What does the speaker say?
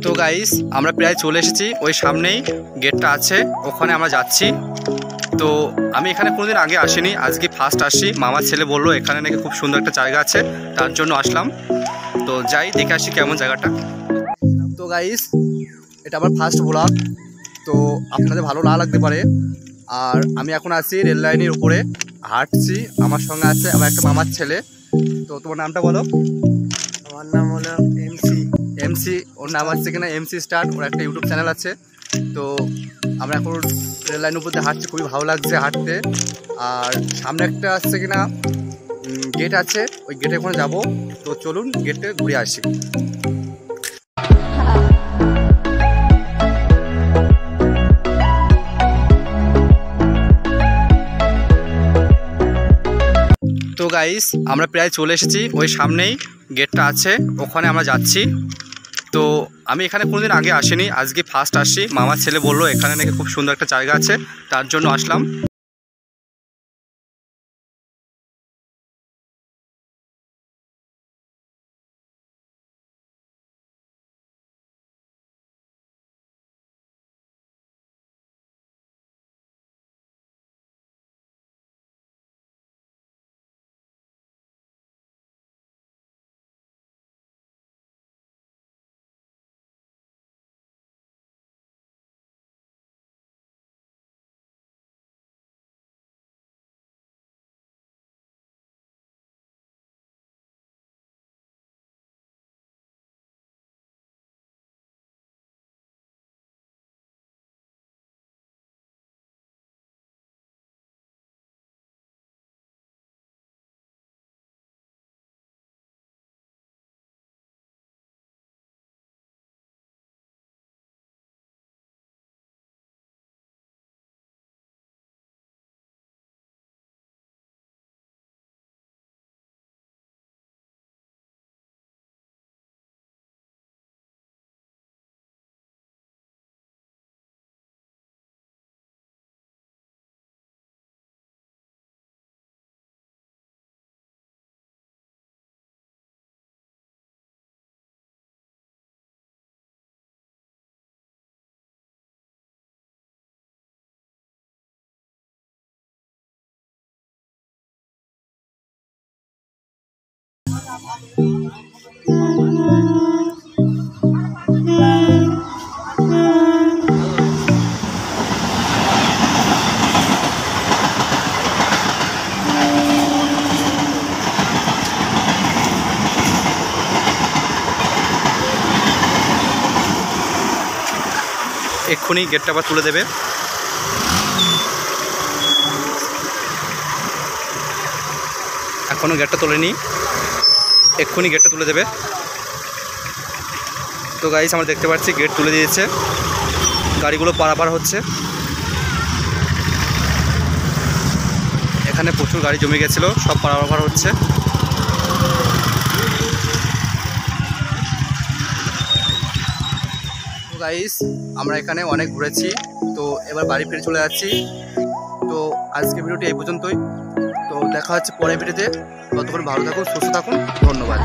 তো গাইস আমরা প্রায় চলে এসেছি, ওই সামনেই গেটটা আছে, ওখানে আমরা যাচ্ছি। তো আমি এখানে কোনোদিন আগে আসিনি, আজকে ফার্স্ট আসছি। মামার ছেলে বললো এখানে নাকি খুব সুন্দর একটা জায়গা আছে, তার জন্য আসলাম। তো যাই দেখে আসি কেমন জায়গাটা। তো গাইস এটা আমার ফার্স্ট ব্লগ, তো আপনাদের ভালো না লাগতে পারে। আর আমি এখন আছি রেল লাইনের উপরে হাঁটছি, আমার সঙ্গে আছে আমার একটা মামার ছেলে। তো তোমার নামটা বলো। আমার নাম হলো এমসি, ওর নাম আছে কিনা এমসি স্টার, ওর একটা ইউটিউব চ্যানেল আছে। তো আমরা এখন রেল লাইনের উপর দিয়ে হাঁটছি, খুবই ভালো লাগছে হাঁটতে। আর সামনে একটা আসছে কিনা গেট আছে, ওই গেটে ওখানে যাবো। তো চলুন গেটে ঘুরে আসি। তো গাইস আমরা প্রায় চলে এসেছি, ওই সামনেই গেটটা আছে, ওখানে আমরা যাচ্ছি। তো আমি এখানে কোনোদিন আগে আসিনি, আজকে ফার্স্ট আসছি। মামার ছেলে বললো এখানে নাকি খুব সুন্দর একটা জায়গা আছে, তার জন্য আসলাম। এক্ষুনি গেটটা আবার তুলে দেবে। এখনও গেটটা তোলেনি, এক্ষুনি গেটটা তুলে দেবে। তো গাইস আমরা দেখতে পাচ্ছি গেট তুলে দিয়েছে, গাড়িগুলো পারাপার হচ্ছে। এখানে প্রচুর গাড়ি জমে গেছিলো, সব পারাপার হচ্ছে। তো গাইস আমরা এখানে অনেক ঘুরেছি, তো এবার বাড়ি ফিরে চলে যাচ্ছি। তো আজকে ভিডিওটি এই পর্যন্তই, তো দেখা হচ্ছে পরের ভিডিওতে। ততক্ষণ ভালো থাকুন, সুস্থ থাকুন, ধন্যবাদ।